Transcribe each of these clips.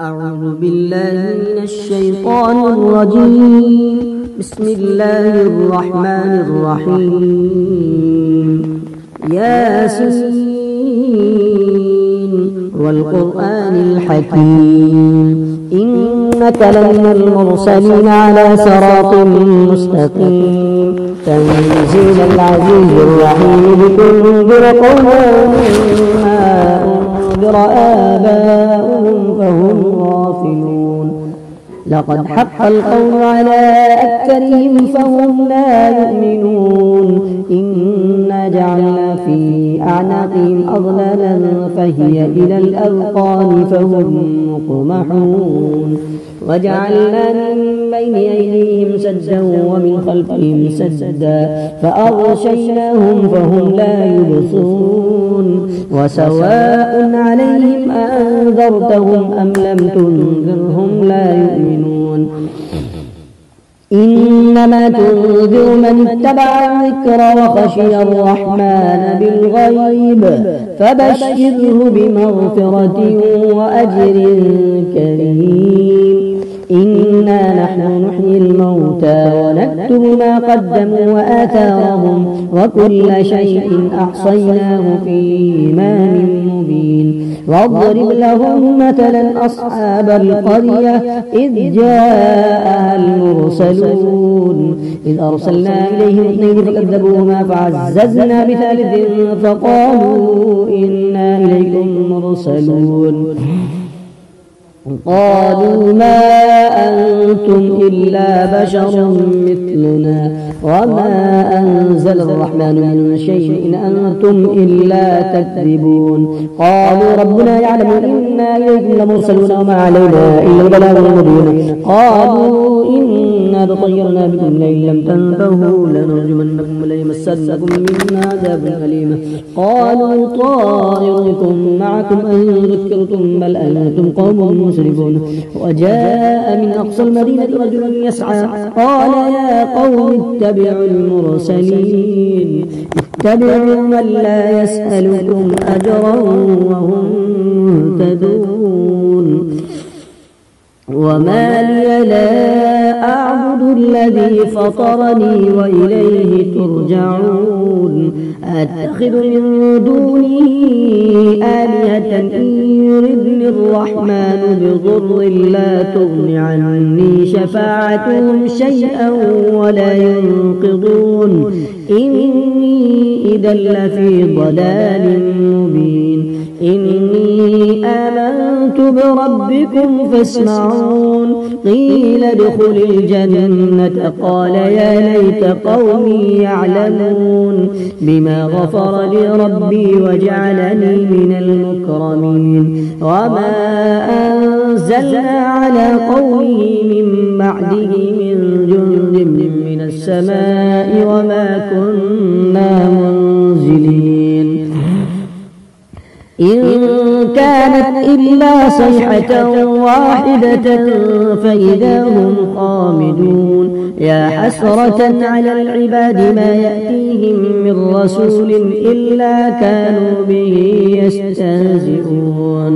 أعوذ بالله من الشيطان الرجيم. بسم الله الرحمن الرحيم. ياسين والقرآن الحكيم إنك لمن المرسلين على صراط مستقيم تنزيل العزيز الرحيم لتنذر قوما ما أنذر آباؤهم فهم غافلون. لقد حق القول على أكثرهم فهم لا يؤمنون. إنا جعلنا في أعناقهم أغلالا فهي إلى الأذقان فهم مقمحون. وجعلنا من بين أيديهم سدا ومن خلفهم سدا فأغشيناهم فهم لا يبصرون. وسواء عليهم أنذرتهم أم لم تنذرهم لا يؤمنون. إنما تنذر من اتبع الذكر وخشي الرحمن بالغيب فبشره بمغفرة وأجر كريم. إنا نحن نحيي الموتى ونكتب ما قدموا وآثارهم وكل شيء أحصيناه في إمام مبين. واضرب لهم مثلا أصحاب القرية إذ جاءها المرسلون إذ أرسلنا إليهم اثنين فكذبوهما فعززنا بثالث فقالوا إنا إليكم مرسلون. قالوا ما أنتم إلا بشر مثلنا وما أنزل الرحمن من شيء إن أنتم إلا تكذبون. قالوا ربنا يعلم إنا إليكم لمرسلون وما علينا إلا البلاغ المبين. قالوا إنا تطيرنا بكم لئن لم تنتهوا لنرجمنكم وليمسنكم منا عذاب أليم. قالوا طائركم معكم أن ذكرتم بل أنتم قوم مسرفون. وجاء من أقصى المدينة رجل يسعى قال يا قوم اتبعوا المرسلين اتبعوا من لا يسألكم أجرا وهم مهتدون. وما لي لا أعبد الذي فطرني وإليه ترجعون. أتخذ من دونه آلهة إن يردني الرحمن بضر لا تغن عني شفاعتهم شيئا ولا ينقضون. إني إذا لفي ضلال مبين. إني آمنت بربكم فاسمعون. قيل ادخل الجنة قال يا ليت قومي يعلمون بما غفر لي ربي وجعلني من المكرمين. وما أنزلنا على قومه من بعده من جند من السماء وما كنا منزلين. إن كانت إلا صيحة واحدة فإذا هم خامدون. يا حسرة على العباد ما يأتيهم من رسول إلا كانوا به يستهزئون.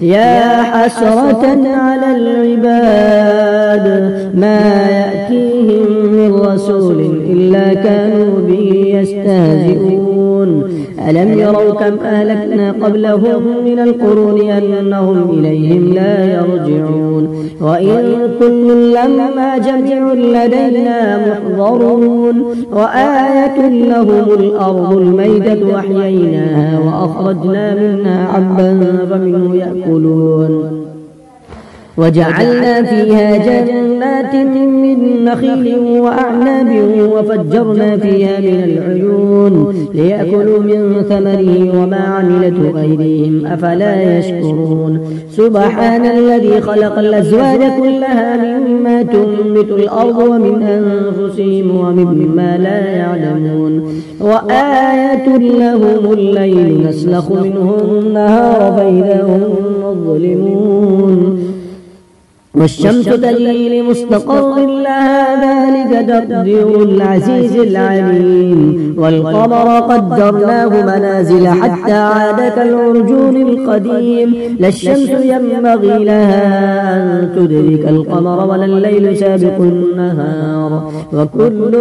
يا حسرة على العباد ما يأتيهم من رسول إلا كانوا به يستهزئون. ألم يروا كم أهلكنا قبلهم من القرون أنهم إليهم لا يرجعون. وإن كل لما جميع لدينا محضرون. وآية لهم الأرض الميتة أحييناها وأخرجنا منها حبا فمنه يأكلون. وجعلنا فيها جنات من نخيل وأعناب وفجرنا فيها من العيون ليأكلوا من ثمره وما عملته أيديهم أفلا يشكرون. سبحان الذي خلق الأزواج كلها مما تنبت الأرض ومن أنفسهم ومما لا يعلمون. وآية لهم الليل نسلخ منه النهار فإذا هم مظلمون. والشمس تجري لمستقر لها ذلك تقدير العزيز العليم والقمر قدرناه منازل حتى عاد كالعرجون القديم لا الشمس ينبغي لها أن تدرك القمر ولا الليل سابق النهار وكل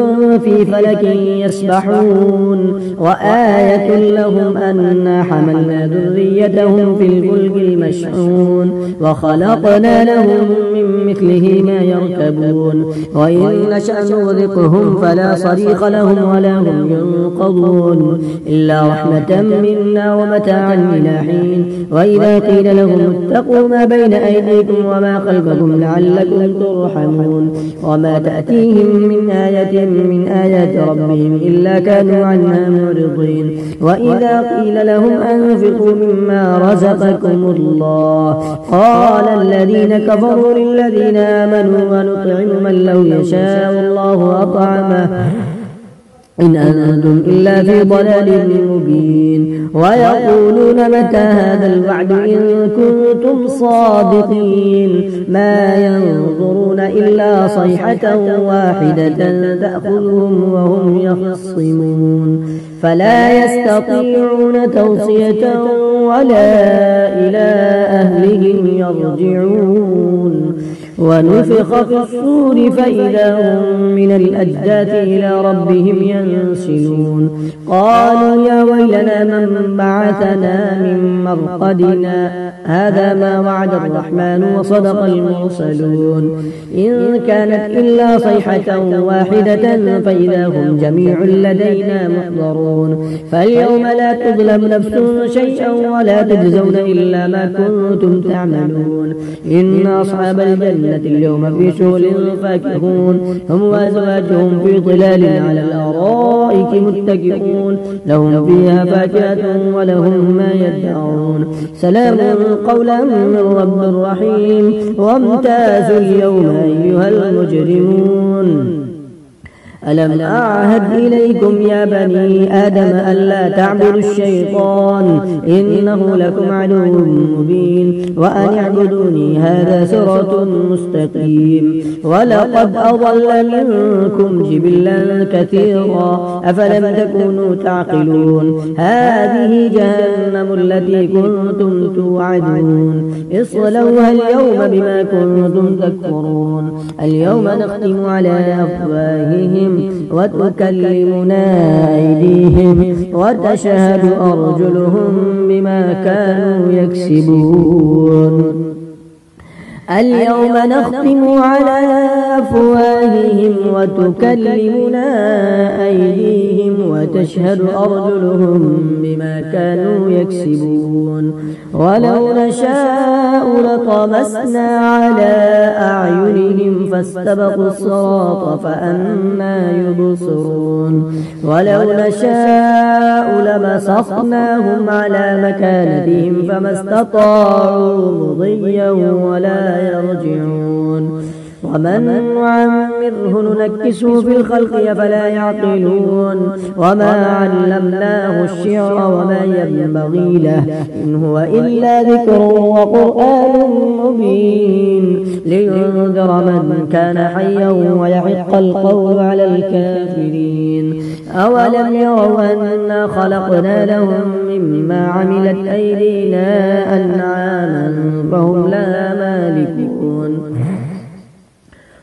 في فلك يسبحون وآية لهم أنا حملنا ذريتهم في الفلك المشحون وخلقنا لهم من مثله ما يركبون وإن نشأ نغرقهم فلا صريخ لهم ولا هم ينقضون إلا رحمة منا ومتاعا إلى حين وإذا قيل لهم اتقوا ما بين أيديكم وما خلفكم لعلكم ترحمون وما تأتيهم من آية من آيات ربهم إلا كانوا عنها معرضين وإذا قيل لهم أنفقوا مما رزقكم الله قال الذين كفروا للذين آمنوا ونطعم من لو يشاء الله أطعمه إن أنتم إلا في ضلال مبين ويقولون متى هذا الوعد إن كنتم صادقين ما ينظرون إلا صيحة واحدة تأخذهم وهم يخصمون فلا يستطيعون توصية ولا إلى أهلهم يرجعون ونفخ في الصور فإذا هم من الأجداث إلى ربهم ينسلون قالوا يا ويلنا من بعثنا من مرقدنا هذا ما وعد الرحمن وصدق المرسلون إن كانت إلا صيحة واحدة فإذا هم جميع لدينا محضرون فاليوم لا تظلم نفس شيئا ولا تجزون إلا ما كنتم تعملون إن أصحاب الجنة اليوم في شغل فاكهون هم وأزواجهم في ظلال على الأرائك متكئون لهم فيها فاكهة ولهم ما يدعون سلام قولا من رب رحيم وامتازوا اليوم أيها المجرمون ألم أعهد إليكم يا بني آدم ألا تعبدوا الشيطان إنه لكم عدو مبين وأن اعبدوني هذا صراط مستقيم ولقد أضل منكم جبلا كثيرا أفلم تكونوا تعقلون هذه جهنم التي كنتم توعدون اصلوها اليوم بما كنتم تكفرون اليوم نختم على أفواههم وتكلمنا أيديهم وتشهد أرجلهم بما كانوا يكسبون اليوم نختم على أفواههم وتكلمنا أيديهم وتشهد أرجلهم بما كانوا يكسبون ولو نشاء لطمسنا على أعينهم فاستبقوا الصراط فأنى يبصرون ولو نشاء لمسخناهم على مكانتهم فما استطاعوا مضيا ولا يرجعون ومن نعمره ننكسه في الخلق فلا يعقلون وما علمناه الشعر وما ينبغي له إن هو إلا ذكر وقرآن مبين لينذر من كان حيا ويحق القول على الكافرين أولم يروا أنا خلقنا لهم مما عملت أيدينا أنعاما فهم لها مالكون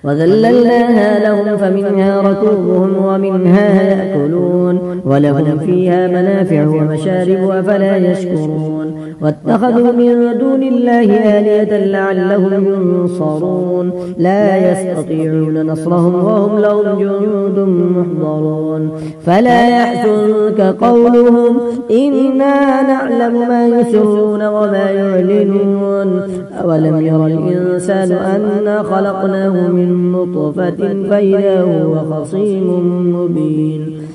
وذللناها لهم فمنها ركوبهم ومنها يأكلون ولهم فيها منافع ومشارب أفلا يشكرون واتخذوا من دون الله آلهة لعلهم ينصرون لا يستطيعون نصرهم وهم لهم جند محضرون فلا يحزنك قولهم إنا نعلم ما يسرون وما يعلنون أولم ير الإنسان أنا خلقناه من نطفة فإذا هو خصيم مبين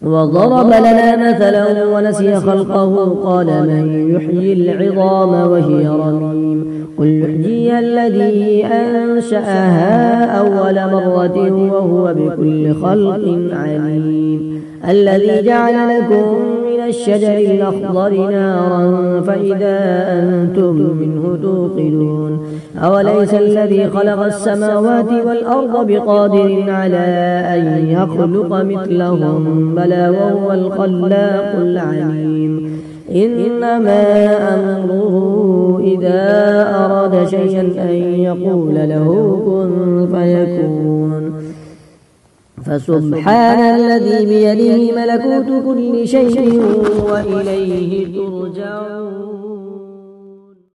وضرب لنا مثلا ونسي خلقه قال من يحيي العظام وهي رميم قل يحييها الذي أنشأها أول مرة وهو بكل خلق عليم الذي جعل لكم من الشجر الأخضر نارا فإذا أنتم منه توقدون أوليس الذي خلق السماوات والأرض بقادر على أن يخلق مثلهم بلى وهو الخلاق العليم إنما أمره إذا أراد شيئا أن يقول له كن فيكون فسبحان الذي بيده ملكوت كل شيء وإليه ترجعون.